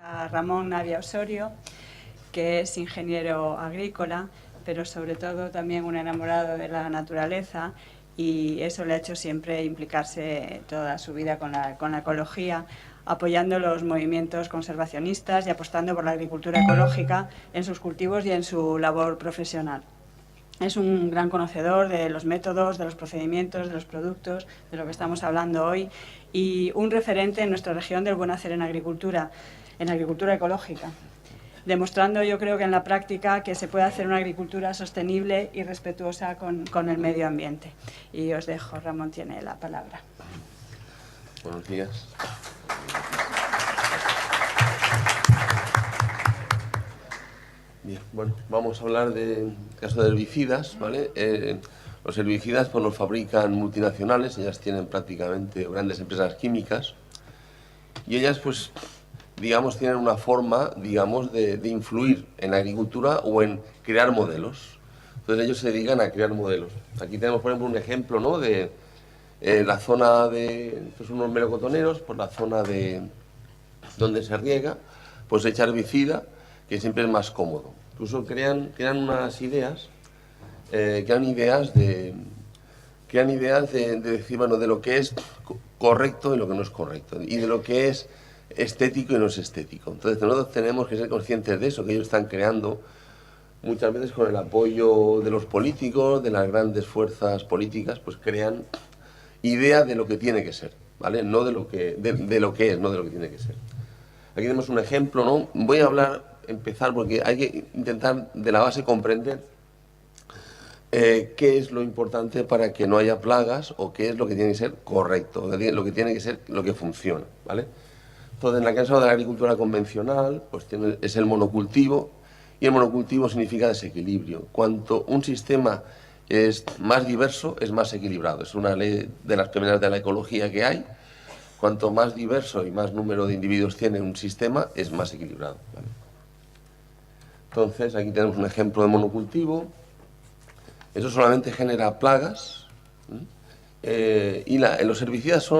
A Ramón Navia Osorio, que es ingeniero agrícola, pero sobre todo también un enamorado de la naturaleza, y eso le ha hecho siempre implicarse toda su vida con la ecología, apoyando los movimientos conservacionistas y apostando por la agricultura ecológica en sus cultivos y en su labor profesional. Es un gran conocedor de los métodos, de los procedimientos, de los productos, de lo que estamos hablando hoy, y un referente en nuestra región del buen hacer en agricultura ecológica, demostrando, yo creo que en la práctica, que se puede hacer una agricultura sostenible y respetuosa con el medio ambiente. Y os dejo, Ramón tiene la palabra. Buenos días. Bien, bueno, vamos a hablar del caso de herbicidas, ¿vale? Los herbicidas pues los fabrican multinacionales, ellas tienen prácticamente grandes empresas químicas y ellas pues digamos tienen una forma digamos de influir en la agricultura o en crear modelos. Entonces ellos se dedican a crear modelos. Aquí tenemos por ejemplo un ejemplo, ¿no? De la zona de estos son unos melocotoneros, por la zona de donde se riega, pues se echa herbicida, que siempre es más cómodo. Incluso crean unas ideas, crean ideas de decir, bueno, de lo que es correcto y lo que no es correcto, y de lo que es estético y no es estético. Entonces nosotros tenemos que ser conscientes de eso, que ellos están creando muchas veces con el apoyo de los políticos, de las grandes fuerzas políticas, pues crean ideas de lo que tiene que ser, ¿vale? No de lo que es, no de lo que tiene que ser. Aquí tenemos un ejemplo, ¿no? Voy a empezar porque hay que intentar de la base comprender qué es lo importante para que no haya plagas o qué es lo que tiene que ser correcto, lo que tiene que ser lo que funciona, ¿vale? Entonces, en el caso de la agricultura convencional, pues es el monocultivo, y el monocultivo significa desequilibrio. Cuanto un sistema es más diverso, es más equilibrado. Es una ley de las primeras de la ecología que hay. Cuanto más diverso y más número de individuos tiene un sistema, es más equilibrado, ¿vale? Entonces, aquí tenemos un ejemplo de monocultivo. Eso solamente genera plagas. Los herbicidas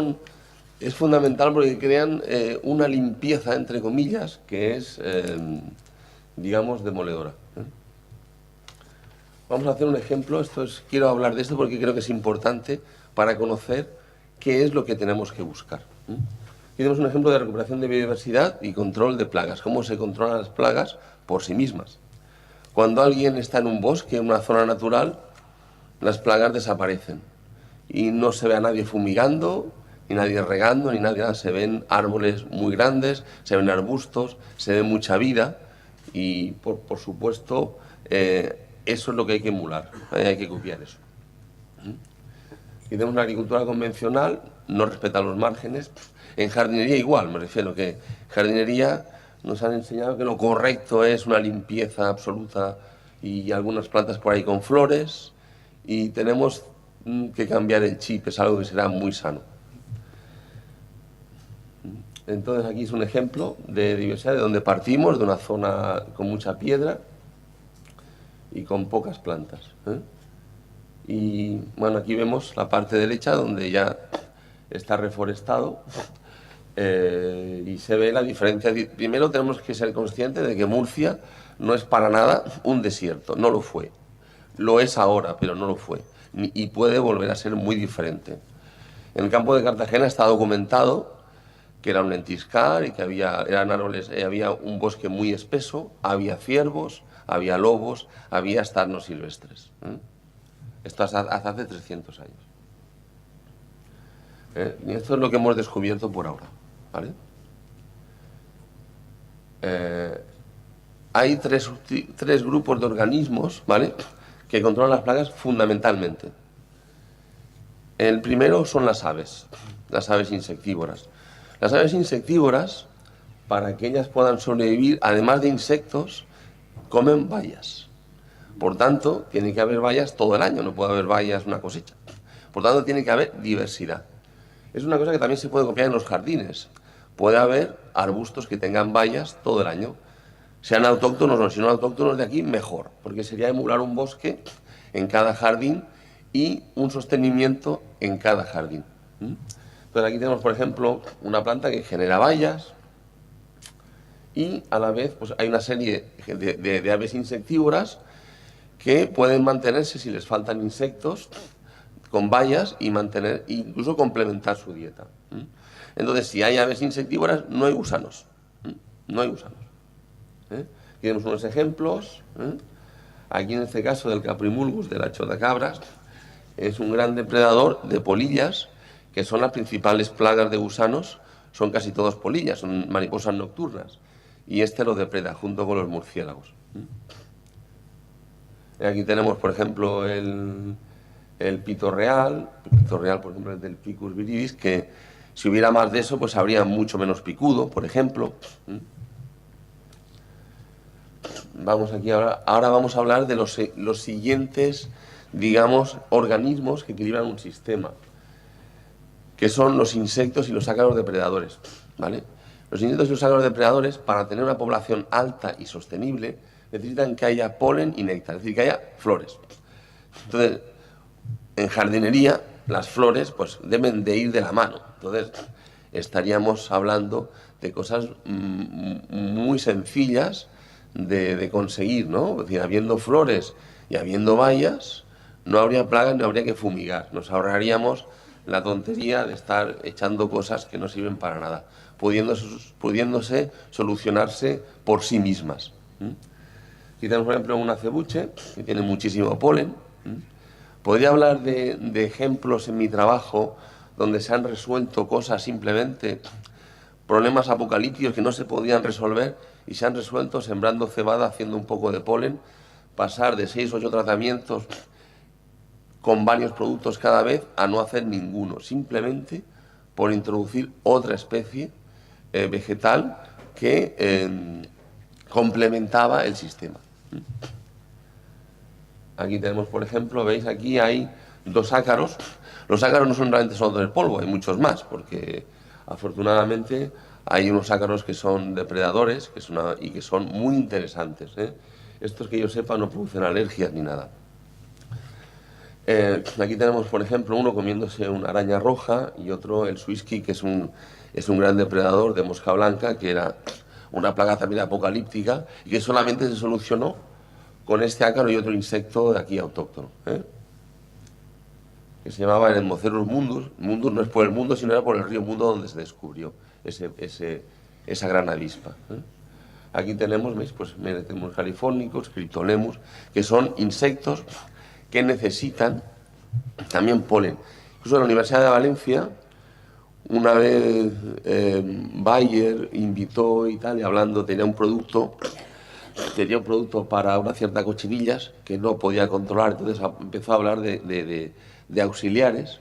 es fundamental porque crean una limpieza, entre comillas, que es, digamos, demoledora. Vamos a hacer un ejemplo. Quiero hablar de esto porque creo que es importante para conocer qué es lo que tenemos que buscar. Aquí tenemos un ejemplo de recuperación de biodiversidad y control de plagas. ¿Cómo se controlan las plagas? Por sí mismas. Cuando alguien está en un bosque, en una zona natural, las plagas desaparecen. Y no se ve a nadie fumigando, ni nadie regando, ni nada. Se ven árboles muy grandes, se ven arbustos, se ve mucha vida. Y, por supuesto, eso es lo que hay que emular, hay que copiar eso. Y tenemos una agricultura convencional, no respeta los márgenes. En jardinería igual, me refiero que en jardinería nos han enseñado que lo correcto es una limpieza absoluta y algunas plantas por ahí con flores, y tenemos que cambiar el chip, es algo que será muy sano. Entonces aquí es un ejemplo de diversidad, de donde partimos, de una zona con mucha piedra y con pocas plantas. Y bueno, aquí vemos la parte derecha donde ya está reforestado y se ve la diferencia. Primero tenemos que ser conscientes de que Murcia no es para nada un desierto, no lo fue. Lo es ahora, pero no lo fue. Y puede volver a ser muy diferente. En el campo de Cartagena está documentado que era un lentiscar y que eran árboles, había un bosque muy espeso, había ciervos, había lobos, había hasta asnos silvestres. Esto hace 300 años. Y esto es lo que hemos descubierto por ahora, ¿vale? Hay tres grupos de organismos, ¿vale?, que controlan las plagas fundamentalmente. El primero son las aves insectívoras. Las aves insectívoras, para que ellas puedan sobrevivir, además de insectos, comen bayas. Por tanto, tiene que haber bayas todo el año, no puede haber bayas una cosecha. Por tanto, tiene que haber diversidad. Es una cosa que también se puede copiar en los jardines. Puede haber arbustos que tengan bayas todo el año. Sean autóctonos o si no autóctonos de aquí, mejor, porque sería emular un bosque en cada jardín y un sostenimiento en cada jardín. Entonces aquí tenemos, por ejemplo, una planta que genera bayas y a la vez pues, hay una serie de aves insectívoras que pueden mantenerse si les faltan insectos con bayas y mantener, incluso complementar su dieta. Entonces, si hay aves insectívoras, no hay gusanos. No hay gusanos. Aquí tenemos unos ejemplos. Aquí en este caso del Caprimulgus, de la chotacabras, es un gran depredador de polillas, que son las principales plagas de gusanos, son casi todos polillas, son mariposas nocturnas, y este lo depreda junto con los murciélagos. Aquí tenemos, por ejemplo, el pito real, por ejemplo, el del Picus viridis, que si hubiera más de eso, pues habría mucho menos picudo, por ejemplo. Vamos aquí ahora vamos a hablar de los siguientes, digamos, organismos que equilibran un sistema, que son los insectos y los ácaros depredadores, ¿vale? Los insectos y los ácaros depredadores, para tener una población alta y sostenible, necesitan que haya polen y néctar, es decir, que haya flores. Entonces, en jardinería, las flores pues deben de ir de la mano. Entonces, estaríamos hablando de cosas muy sencillas de conseguir, ¿no? Es decir, habiendo flores y habiendo bayas, no habría plagas, no habría que fumigar. Nos ahorraríamos la tontería de estar echando cosas que no sirven para nada, pudiéndose solucionarse por sí mismas. Aquí tenemos, por ejemplo, un acebuche que tiene muchísimo polen. Podría hablar de ejemplos en mi trabajo donde se han resuelto cosas simplemente, problemas apocalípticos que no se podían resolver y se han resuelto sembrando cebada, haciendo un poco de polen, pasar de 6 o 8 tratamientos con varios productos cada vez a no hacer ninguno, simplemente por introducir otra especie vegetal que complementaba el sistema. Aquí tenemos, por ejemplo, veis aquí hay 2 ácaros. Los ácaros no son realmente solo del polvo, hay muchos más, porque afortunadamente hay unos ácaros que son depredadores y que son muy interesantes. Estos, que yo sepa, no producen alergias ni nada. Aquí tenemos, por ejemplo, uno comiéndose una araña roja y otro, el Swisky, que es un gran depredador de mosca blanca, que era una plaga también apocalíptica y que solamente se solucionó con este ácaro y otro insecto de aquí autóctono, que se llamaba el Mocerus mundus. Mundus no es por el mundo, sino era por el río Mundo donde se descubrió esa gran avispa. Aquí tenemos, ¿veis? Pues tenemos californicos, Cryptolemus, que son insectos que necesitan también polen. Incluso en la Universidad de Valencia, una vez Bayer invitó y tal, y hablando, tenía un producto para unas ciertas cochinillas que no podía controlar, entonces empezó a hablar de auxiliares.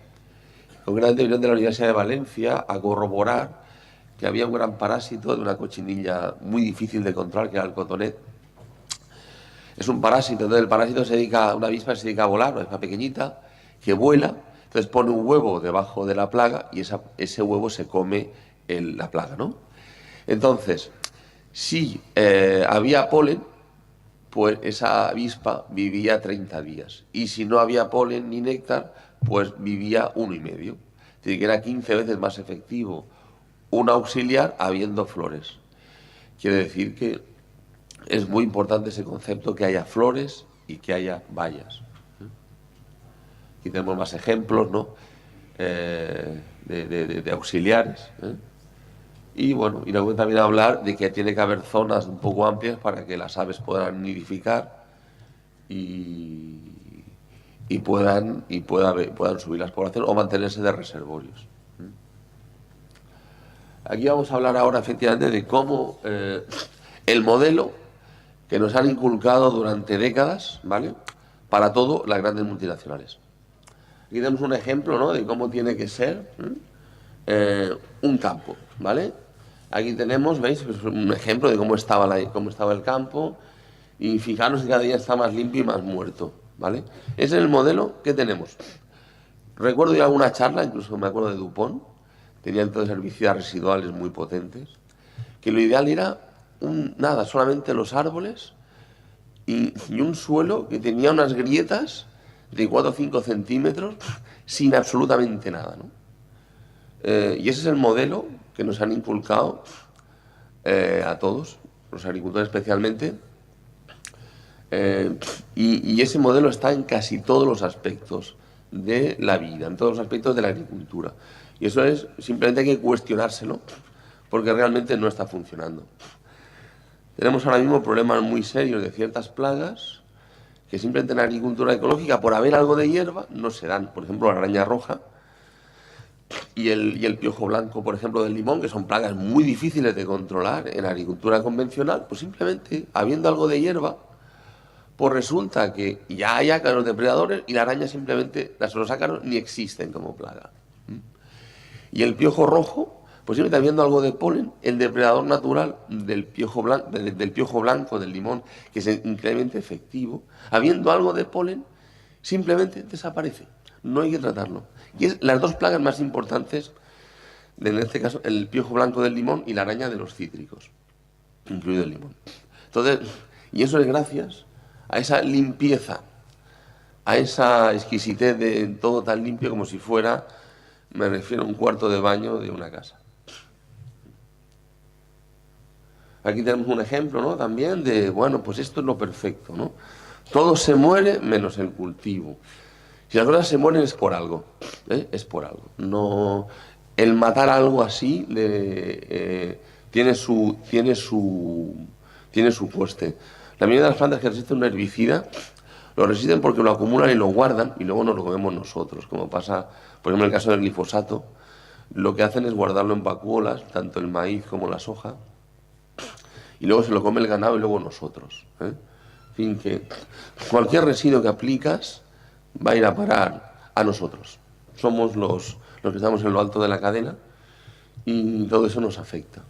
Concretamente vinieron de la Universidad de Valencia a corroborar que había un gran parásito de una cochinilla muy difícil de controlar, que era el cotonet. Es un parásito, entonces el parásito una avispa se dedica a volar, una avispa pequeñita, que vuela, entonces pone un huevo debajo de la plaga y ese huevo se come la plaga, ¿no? Entonces, si había polen, pues esa avispa vivía 30 días. Y si no había polen ni néctar, pues vivía 1 y medio. Es decir, que era 15 veces más efectivo un auxiliar habiendo flores. Quiere decir que es muy importante ese concepto, que haya flores y que haya bayas. Aquí tenemos más ejemplos, ¿no? De auxiliares. Y bueno, y luego también hablar de que tiene que haber zonas un poco amplias para que las aves puedan nidificar y puedan subir las poblaciones o mantenerse de reservorios. Aquí vamos a hablar ahora efectivamente de cómo el modelo que nos han inculcado durante décadas, ¿vale?, para todo las grandes multinacionales. Aquí tenemos un ejemplo, ¿no?, de cómo tiene que ser un campo, ¿vale? Aquí tenemos, ¿veis?, pues un ejemplo de cómo estaba el campo, y fijaros que cada día está más limpio y más muerto, ¿vale? Ese es el modelo que tenemos. Recuerdo ya alguna charla, incluso me acuerdo de Dupont, tenía entonces herbicidas residuales muy potentes, que lo ideal era solamente los árboles y un suelo que tenía unas grietas de 4 o 5 centímetros sin absolutamente nada, ¿no? Y ese es el modelo que nos han inculcado a todos, los agricultores especialmente, y ese modelo está en casi todos los aspectos de la vida, en todos los aspectos de la agricultura. Y eso es, simplemente hay que cuestionárselo, porque realmente no está funcionando. Tenemos ahora mismo problemas muy serios de ciertas plagas que simplemente en la agricultura ecológica, por haber algo de hierba, no se dan. Por ejemplo, la araña roja y el piojo blanco, por ejemplo, del limón, que son plagas muy difíciles de controlar en la agricultura convencional, pues simplemente, habiendo algo de hierba, pues resulta que ya hay ácaros depredadores y la araña simplemente, los ácaros ni existen como plaga. Y el piojo rojo, pues simplemente habiendo algo de polen, el depredador natural del piojo blanco, del limón, que es increíblemente efectivo, habiendo algo de polen, simplemente desaparece. No hay que tratarlo. Y es las dos plagas más importantes, en este caso, el piojo blanco del limón y la araña de los cítricos, incluido el limón. Entonces, y eso es gracias a esa limpieza, a esa exquisitez de todo tan limpio como si fuera, me refiero a un cuarto de baño de una casa. Aquí tenemos un ejemplo, ¿no? También de, bueno, pues esto es lo perfecto, ¿no? Todo se muere menos el cultivo. Si las cosas se mueren es por algo, ¿eh? Es por algo. No, el matar algo así tiene su coste. La mayoría de las plantas que resisten un herbicida lo resisten porque lo acumulan y lo guardan y luego nos lo comemos nosotros, como pasa, por ejemplo, en el caso del glifosato. Lo que hacen es guardarlo en vacuolas, tanto el maíz como la soja, y luego se lo come el ganado y luego nosotros, ¿eh? En fin, que cualquier residuo que aplicas va a ir a parar a nosotros. Somos los que estamos en lo alto de la cadena y todo eso nos afecta.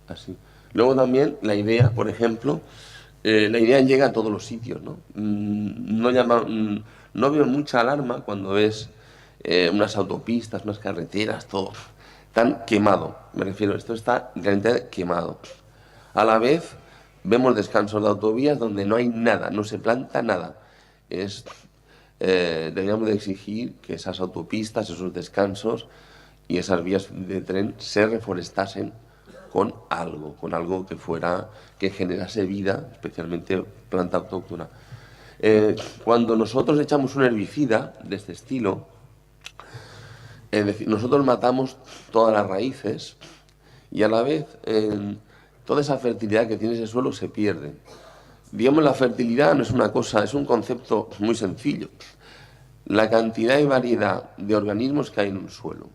Así. Luego también la idea, por ejemplo, la idea llega a todos los sitios, ¿no? No veo mucha alarma cuando ves unas autopistas, unas carreteras, todo tan quemado. Me refiero, esto está realmente quemado. A la vez vemos descansos de autovías donde no hay nada, no se planta nada. Deberíamos de exigir que esas autopistas, esos descansos y esas vías de tren se reforestasen con algo que generase vida, especialmente planta autóctona. Cuando nosotros echamos un herbicida de este estilo, es decir, nosotros matamos todas las raíces y a la vez toda esa fertilidad que tiene ese suelo se pierde. Digamos, la fertilidad no es una cosa, es un concepto muy sencillo. La cantidad y variedad de organismos que hay en un suelo.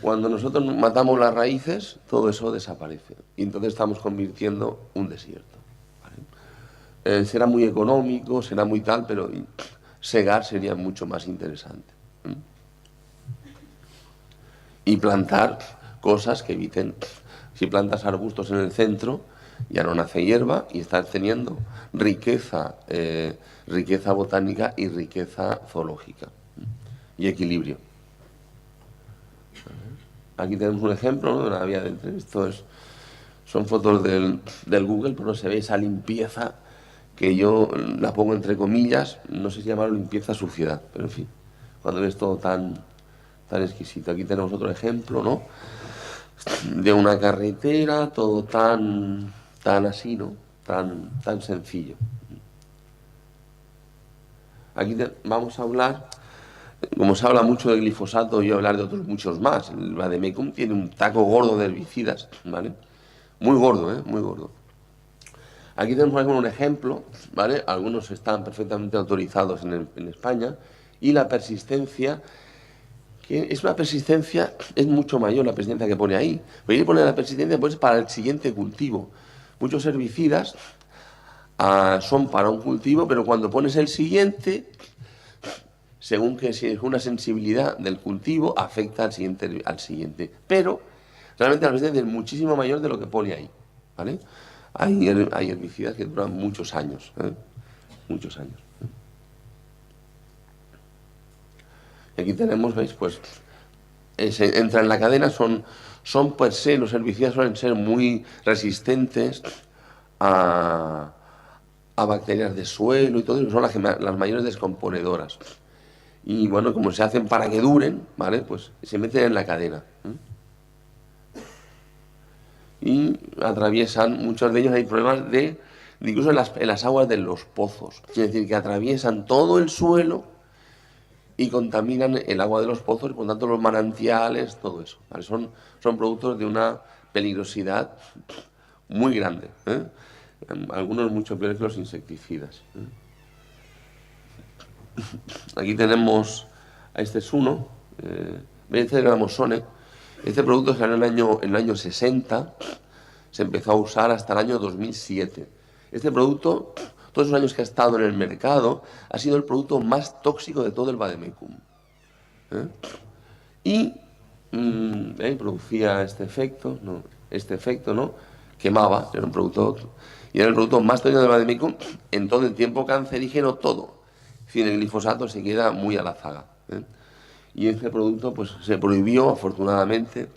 Cuando nosotros matamos las raíces, todo eso desaparece. Y entonces estamos convirtiendo un desierto. ¿Vale? Será muy económico, será muy tal, pero segar sería mucho más interesante. Y plantar cosas que eviten. Si plantas arbustos en el centro, ya no nace hierba y estás teniendo riqueza botánica y riqueza zoológica. Y equilibrio. Aquí tenemos un ejemplo, ¿no?, de una vía de tren. Son fotos del Google, pero no se ve esa limpieza que yo la pongo entre comillas, no sé si llamarlo limpieza suciedad, pero en fin, cuando ves todo tan exquisito. Aquí tenemos otro ejemplo, ¿no?, de una carretera, todo tan así, ¿no?, tan sencillo. Aquí vamos a hablar, como se habla mucho de glifosato, yo voy a hablar de otros muchos más. El vademecum tiene un taco gordo de herbicidas, ¿vale? Muy gordo, muy gordo. Aquí tenemos, por ejemplo, un ejemplo, ¿vale? Algunos están perfectamente autorizados en España, y la persistencia, que es una persistencia, es mucho mayor la persistencia que pone ahí. Pero hay que poner la persistencia pues para el siguiente cultivo. Muchos herbicidas son para un cultivo, pero cuando pones el siguiente, según que si es una sensibilidad del cultivo, afecta al siguiente. Pero realmente la persistencia es muchísimo mayor de lo que pone ahí, ¿vale? Hay herbicidas que duran muchos años, muchos años. Y aquí tenemos, ¿veis? Pues entra en la cadena, son per se, los herbicidas suelen ser muy resistentes a bacterias de suelo y todo eso, son las mayores descomponedoras. Y bueno, como se hacen para que duren, ¿vale?, pues se meten en la cadena. y atraviesan, muchos de ellos hay problemas de incluso en las aguas de los pozos, es decir, que atraviesan todo el suelo y contaminan el agua de los pozos y por tanto los manantiales, todo eso, ¿vale? Son productos de una peligrosidad muy grande, ¿eh? Algunos mucho peores que los insecticidas, ¿eh? Aquí tenemos, este es uno, este es Gramosone. Este producto salió en el año 60, se empezó a usar hasta el año 2007. Este producto, todos los años que ha estado en el mercado, ha sido el producto más tóxico de todo el vademecum, ¿eh? Y producía este efecto, ¿no? Quemaba, era un producto, y era el producto más tóxico del vademecum en todo el tiempo, cancerígeno todo. En fin, el glifosato se queda muy a la zaga, ¿eh? Y este producto pues se prohibió, afortunadamente.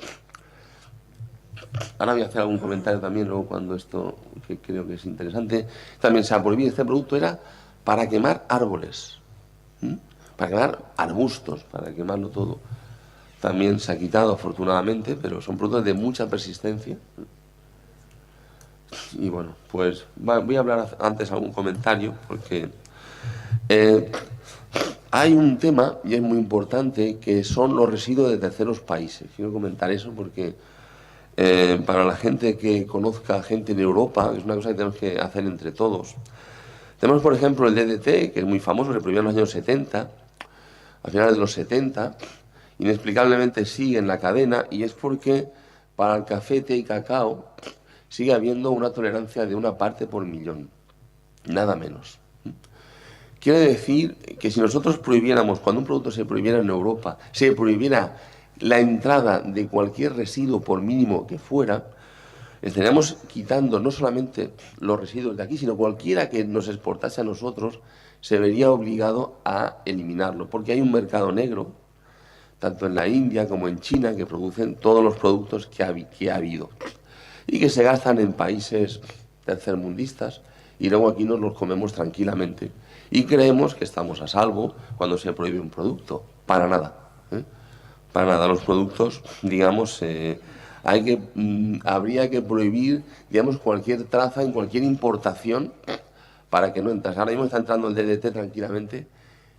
Ahora voy a hacer algún comentario también luego cuando esto, que creo que es interesante. También se ha prohibido, este producto era para quemar árboles, ¿eh? Para quemar arbustos, para quemarlo todo. También se ha quitado, afortunadamente, pero son productos de mucha persistencia. Y bueno, pues voy a hablar antes algún comentario, porque hay un tema, y es muy importante, que son los residuos de terceros países. Quiero comentar eso porque para la gente que conozca gente en Europa, es una cosa que tenemos que hacer entre todos. Tenemos, por ejemplo, el DDT, que es muy famoso, se prohibió en los años 70, a finales de los 70, inexplicablemente sigue en la cadena, y es porque para el café, té y cacao sigue habiendo una tolerancia de 1 parte por millón, nada menos. Quiere decir que si nosotros prohibiéramos, cuando un producto se prohibiera en Europa, se prohibiera la entrada de cualquier residuo, por mínimo que fuera, estaríamos quitando no solamente los residuos de aquí, sino cualquiera que nos exportase a nosotros se vería obligado a eliminarlo, porque hay un mercado negro, tanto en la India como en China, que producen todos los productos que ha habido y que se gastan en países tercermundistas, y luego aquí nos los comemos tranquilamente y creemos que estamos a salvo cuando se prohíbe un producto. Para nada, ¿eh? Para nada. Los productos, digamos, habría que prohibir, digamos, cualquier traza en cualquier importación para que no entrase. Ahora mismo está entrando el DDT tranquilamente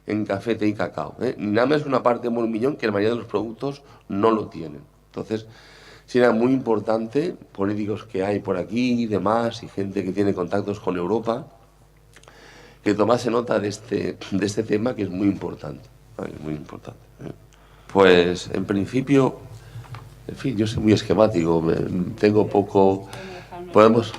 en café, té y cacao, ¿eh? Nada más 1 parte por millón, que la mayoría de los productos no lo tienen. Entonces, sería muy importante, políticos que hay por aquí y demás, y gente que tiene contactos con Europa, que tomase nota de este tema, que es muy importante, ¿vale? Muy importante, ¿eh? Pues, en principio, en fin, yo soy muy esquemático, tengo poco. Podemos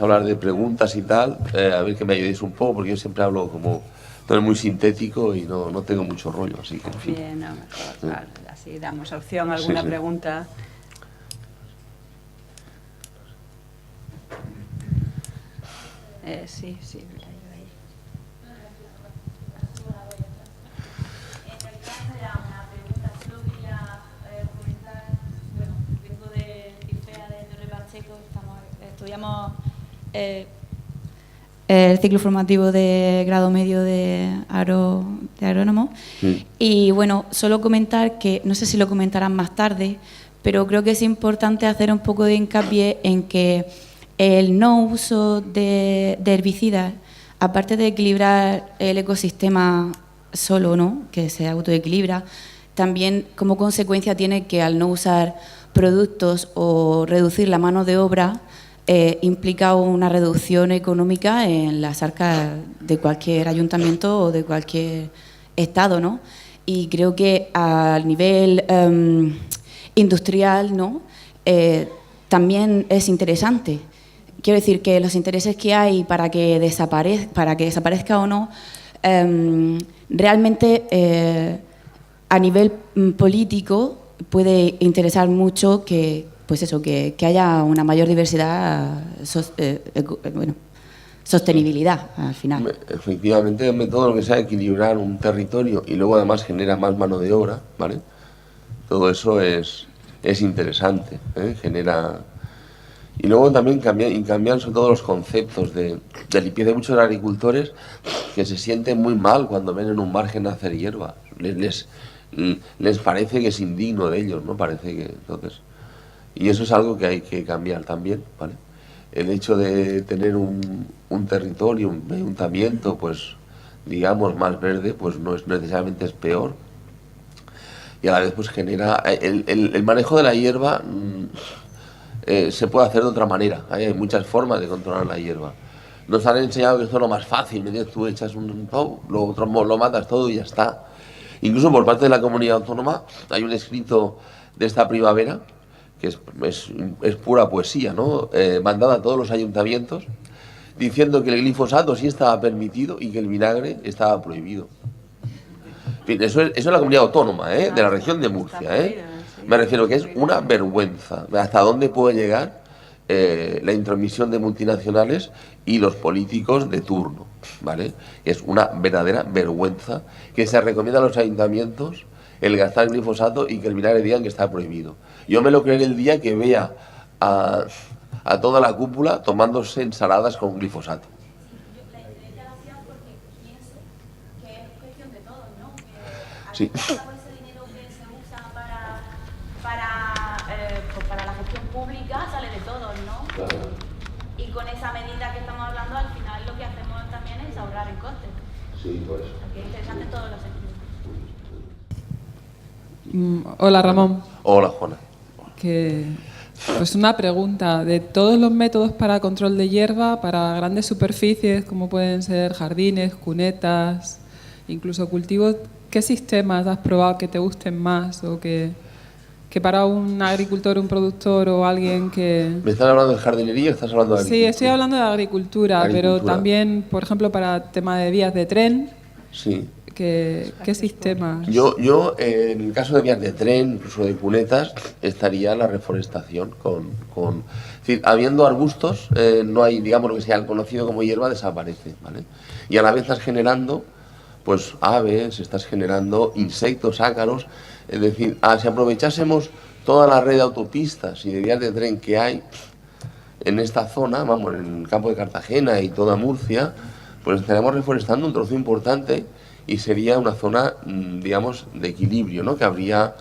hablar de preguntas y tal, a ver que me ayudéis un poco, porque yo siempre hablo como, no es muy sintético y no tengo mucho rollo, así que, en fin. Bien, no, mejor, claro, así damos opción a alguna pregunta. Sí, mira, yo ahí. En realidad era una pregunta, solo quería comentar, bueno, vengo de IFEA de Torre Pacheco, estudiamos el ciclo formativo de grado medio de agrónomo, y bueno, solo comentar que, no sé si lo comentarán más tarde, pero creo que es importante hacer un poco de hincapié en que el no uso de herbicidas, aparte de equilibrar el ecosistema solo, ¿no?, que se autoequilibra, también como consecuencia tiene que al no usar productos o reducir la mano de obra, implica una reducción económica en las arcas de cualquier ayuntamiento o de cualquier estado, ¿no? Y creo que a nivel industrial, ¿no?, también es interesante. Quiero decir que los intereses que hay para que desaparezca o no, realmente a nivel político puede interesar mucho que, pues eso, que haya una mayor diversidad, sostenibilidad al final. Efectivamente, todo lo que sea equilibrar un territorio y luego además genera más mano de obra, ¿vale? Todo eso es interesante, ¿eh? Genera. Y luego también cambian sobre todo los conceptos de limpieza. Hay muchos agricultores que se sienten muy mal cuando ven en un margen hacer hierba. Les parece que es indigno de ellos, ¿no? Parece que. Entonces, Y eso es algo que hay que cambiar también, ¿vale? El hecho de tener un territorio, un ayuntamiento, pues digamos más verde, pues no es necesariamente es peor. Y a la vez pues genera el manejo de la hierba se puede hacer de otra manera. Hay muchas formas de controlar la hierba. Nos han enseñado que esto es lo más fácil, ¿me entiendes? Tú echas lo otro lo matas todo y ya está. Incluso por parte de la comunidad autónoma hay un escrito de esta primavera que es pura poesía, ¿no? Mandada a todos los ayuntamientos diciendo que el glifosato sí estaba permitido y que el vinagre estaba prohibido. En fin, eso es la comunidad autónoma, de la región de Murcia. Me refiero que es una vergüenza. ¿Hasta dónde puede llegar la intromisión de multinacionales y los políticos de turno? ¿Vale? Es una verdadera vergüenza que se recomienda a los ayuntamientos el gastar glifosato y que el vinagre digan que está prohibido. Yo me lo creeré el día que vea a toda la cúpula tomándose ensaladas con glifosato. Sí. Ese dinero que se usa para la gestión pública sale de todos, ¿no? Claro. Y con esa medida que estamos hablando, al final lo que hacemos también es ahorrar en costes. Sí, por eso. Porque es interesante en todos los sentidos. Hola, Ramón. Hola, Juana. Pues una pregunta. De todos los métodos para control de hierba, para grandes superficies, como pueden ser jardines, cunetas, incluso cultivos, ¿qué sistemas has probado que te gusten más o que para un agricultor, un productor o alguien que... ¿Me estás hablando de jardinería o estás hablando de agricultura? Sí, estoy hablando de agricultura, pero también, por ejemplo, para tema de vías de tren. Sí. ¿Qué sistemas? Yo, en el caso de vías de tren, incluso de cunetas, estaría la reforestación es decir, habiendo arbustos, no hay, digamos, lo que sea conocido como hierba, desaparece, ¿vale? Y a la vez estás generando, pues, aves, estás generando insectos, ácaros. Es decir, si aprovechásemos toda la red de autopistas y de vías de tren que hay en esta zona, vamos, en el campo de Cartagena y toda Murcia, pues estaríamos reforestando un trozo importante y sería una zona, digamos, de equilibrio, ¿no? Que habría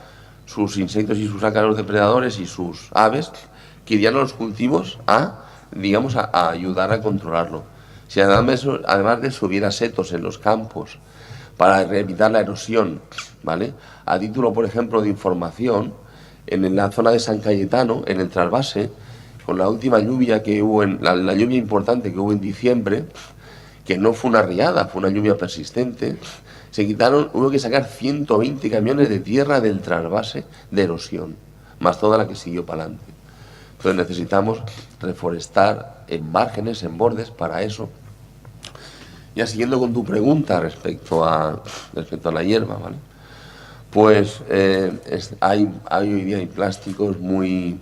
sus insectos y sus ácaros depredadores y sus aves que irían a los cultivos digamos, a ayudar a controlarlo. Si además de eso hubiera setos en los campos para evitar la erosión, ¿vale? A título, por ejemplo, de información, en la zona de San Cayetano, en el trasvase, con la última lluvia que hubo, la lluvia importante que hubo en diciembre, que no fue una riada, fue una lluvia persistente, hubo que sacar 120 camiones de tierra del trasvase de erosión, más toda la que siguió para adelante. Entonces necesitamos reforestar en márgenes, en bordes, para eso. Ya siguiendo con tu pregunta respecto a la hierba, ¿vale? Pues hay hoy día hay plásticos muy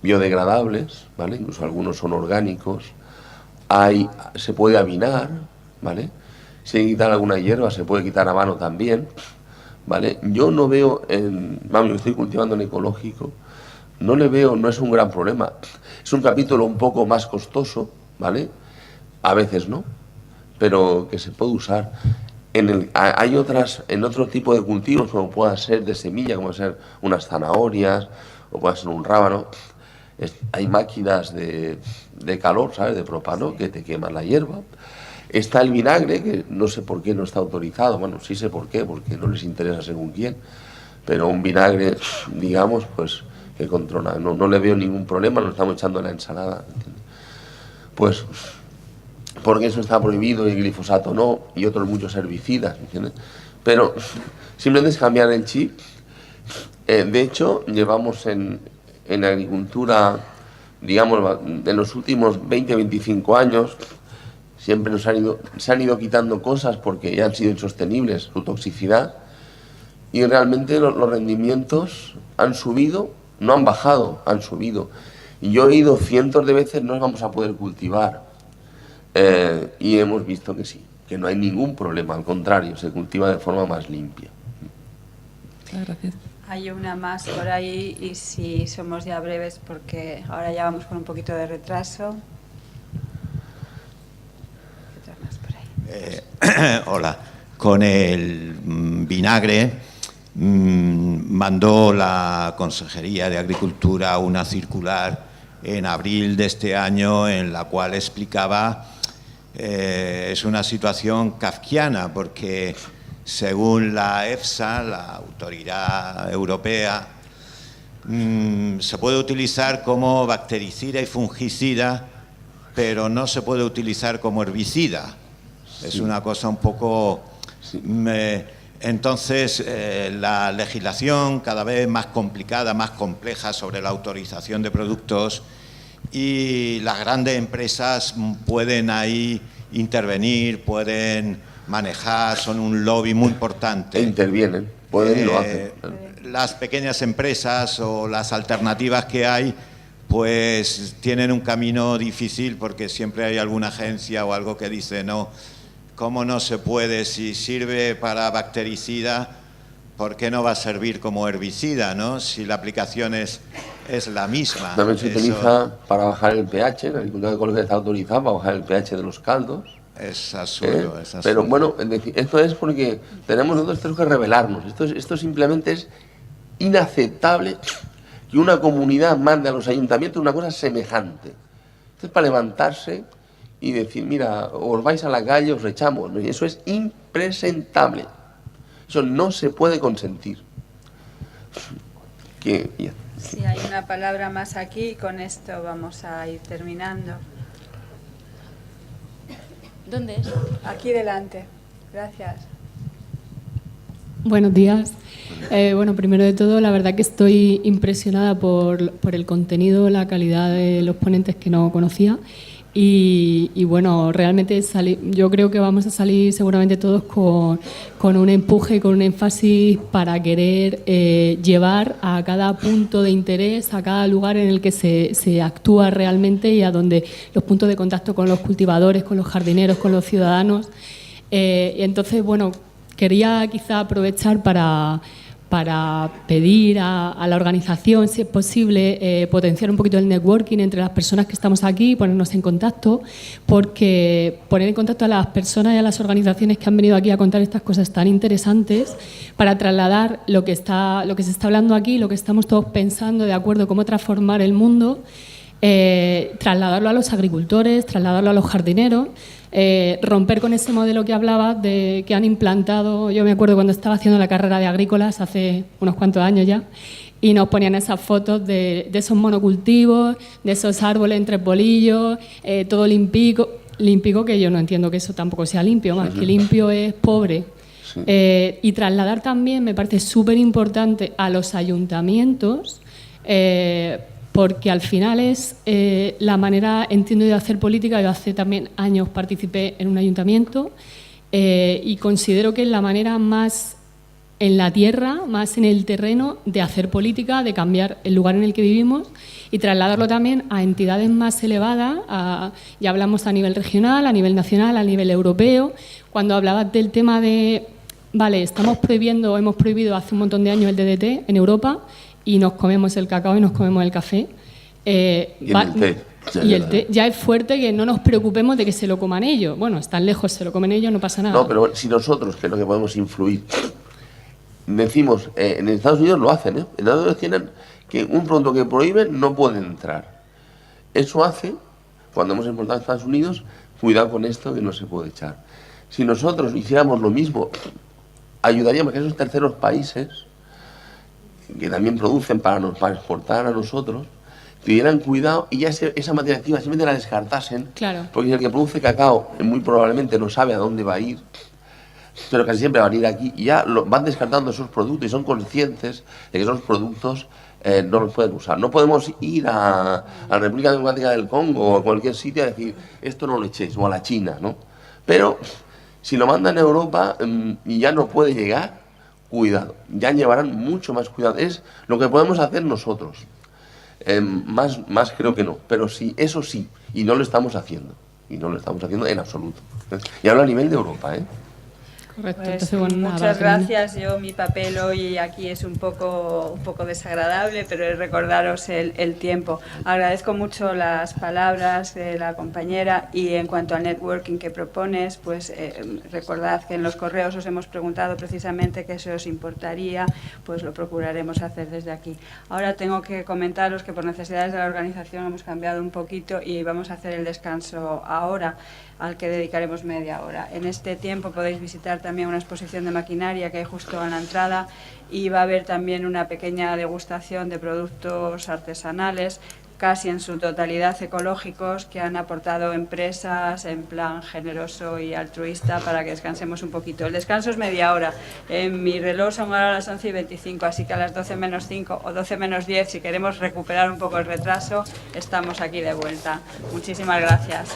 biodegradables, ¿vale? Incluso algunos son orgánicos. Se puede avinar, ¿vale? Si hay que quitar alguna hierba, se puede quitar a mano también, ¿vale? Yo no veo, yo estoy cultivando en ecológico, no es un gran problema. Es un capítulo un poco más costoso, ¿vale? A veces no, pero que se puede usar. Hay en otro tipo de cultivos, como pueda ser de semilla, como pueden ser unas zanahorias, o pueda ser un rábano. Hay máquinas de calor, ¿sabes?, de propano, que te queman la hierba. Está el vinagre, que no sé por qué no está autorizado. Bueno, sí sé por qué, porque no les interesa según quién. Pero un vinagre, digamos, pues que controla. No le veo ningún problema, lo estamos echando en la ensalada, ¿entiendes? Pues porque eso está prohibido y el glifosato no, y otros muchos herbicidas, ¿entiendes? Pero simplemente es cambiar el chip. De hecho, llevamos en agricultura, digamos, en los últimos 20-25 años, siempre se han ido quitando cosas porque ya han sido insostenibles su toxicidad, y realmente los rendimientos han subido, no han bajado, han subido. Y yo he ido cientos de veces, no vamos a poder cultivar. Y hemos visto que sí, que no hay ningún problema, al contrario, se cultiva de forma más limpia. Gracias. Hay una más por ahí y si somos ya breves porque ahora ya vamos con un poquito de retraso. ¿Qué otra más por ahí? Hola. Con el vinagre, mandó la Consejería de Agricultura una circular en abril de este año en la cual explicaba, es una situación kafkiana porque según la EFSA, la Autoridad Europea, se puede utilizar como bactericida y fungicida, pero no se puede utilizar como herbicida. Sí. Es una cosa un poco... Sí. Entonces, la legislación cada vez más complicada, más compleja sobre la autorización de productos, y las grandes empresas pueden ahí intervenir, pueden manejar, son un lobby muy importante. E intervienen, pueden y lo hacen. Las pequeñas empresas o las alternativas que hay, pues tienen un camino difícil porque siempre hay alguna agencia o algo que dice no, ¿cómo no se puede? Si sirve para bactericida, ¿por qué no va a servir como herbicida, no? Si la aplicación es la misma. También se utiliza para bajar el pH, la agricultura ecológica está autorizada para bajar el pH de los caldos. Es absurdo, es absurdo. Pero bueno, esto es porque nosotros tenemos que rebelarnos. Esto simplemente es inaceptable que una comunidad mande a los ayuntamientos una cosa semejante. Esto es para levantarse y decir, mira, os vais a la calle, os echamos. Eso es impresentable. Eso no se puede consentir. Sí, hay una palabra más aquí y con esto vamos a ir terminando. ¿Dónde es? Aquí delante. Gracias. Buenos días. Bueno, primero de todo, la verdad que estoy impresionada por el contenido, la calidad de los ponentes que no conocía. Y bueno, realmente yo creo que vamos a salir seguramente todos con un empuje, con un énfasis para querer llevar a cada punto de interés, a cada lugar en el que se actúa realmente y a donde los puntos de contacto con los cultivadores, con los jardineros, con los ciudadanos. Y entonces, bueno, quería quizá aprovechar para pedir a la organización, si es posible, potenciar un poquito el networking entre las personas que estamos aquí, ponernos en contacto, porque poner en contacto a las personas y a las organizaciones que han venido aquí a contar estas cosas tan interesantes para trasladar lo que se está hablando aquí, lo que estamos todos pensando de acuerdo cómo transformar el mundo, trasladarlo a los agricultores, trasladarlo a los jardineros, romper con ese modelo que hablaba de que han implantado. Yo me acuerdo cuando estaba haciendo la carrera de agrícolas hace unos cuantos años ya, y nos ponían esas fotos de esos monocultivos, de esos árboles entre bolillos, todo limpico, que yo no entiendo que eso tampoco sea limpio, más que limpio es pobre. Sí. Y trasladar también, me parece súper importante, a los ayuntamientos, porque al final es la manera, entiendo, de hacer política. Yo hace también años participé en un ayuntamiento y considero que es la manera más en la tierra, más en el terreno, de hacer política, de cambiar el lugar en el que vivimos y trasladarlo también a entidades más elevadas, ya hablamos a nivel regional, a nivel nacional, a nivel europeo. Cuando hablabas del tema de, vale, hemos prohibido hace un montón de años el DDT en Europa, y nos comemos el cacao y nos comemos el café. Y el té. Ya es fuerte que no nos preocupemos de que se lo coman ellos. Bueno, están lejos, se lo comen ellos, no pasa nada. No, pero si nosotros, que es lo que podemos influir, decimos, en Estados Unidos lo hacen, en Estados Unidos tienen que un producto que prohíben no puede entrar. Eso hace, cuando hemos importado a Estados Unidos, cuidado con esto que no se puede echar. Si nosotros hiciéramos lo mismo, ayudaríamos a que esos terceros países que también producen para exportar a nosotros, tuvieran cuidado y ya esa materia activa simplemente la descartasen. Claro. Porque el que produce cacao muy probablemente no sabe a dónde va a ir, pero casi siempre van a ir aquí y ya van descartando esos productos y son conscientes de que esos productos no los pueden usar. No podemos ir a la República Democrática del Congo o a cualquier sitio a decir esto no lo echéis, o a la China, ¿no? Pero si lo mandan a Europa y ya no puede llegar, cuidado, ya llevarán mucho más cuidado. Es lo que podemos hacer nosotros. Más creo que no, pero sí, eso sí, y no lo estamos haciendo. Y no lo estamos haciendo en absoluto. Y hablo a nivel de Europa, ¿eh? Correcto. Pues Entonces, bueno, nada, muchas para terminar. gracias. Yo mi papel hoy aquí es un poco desagradable, pero es recordaros el tiempo. Agradezco mucho las palabras de la compañera y en cuanto al networking que propones, pues recordad que en los correos os hemos preguntado precisamente que si os importaría, pues lo procuraremos hacer desde aquí. Ahora tengo que comentaros que por necesidades de la organización hemos cambiado un poquito y vamos a hacer el descanso ahora, al que dedicaremos media hora. En este tiempo podéis visitar también una exposición de maquinaria que hay justo en la entrada y va a haber también una pequeña degustación de productos artesanales, casi en su totalidad ecológicos, que han aportado empresas en plan generoso y altruista para que descansemos un poquito. El descanso es media hora. En mi reloj son ahora las 11:25, así que a las 12 menos 5 o 12 menos 10, si queremos recuperar un poco el retraso, estamos aquí de vuelta. Muchísimas gracias.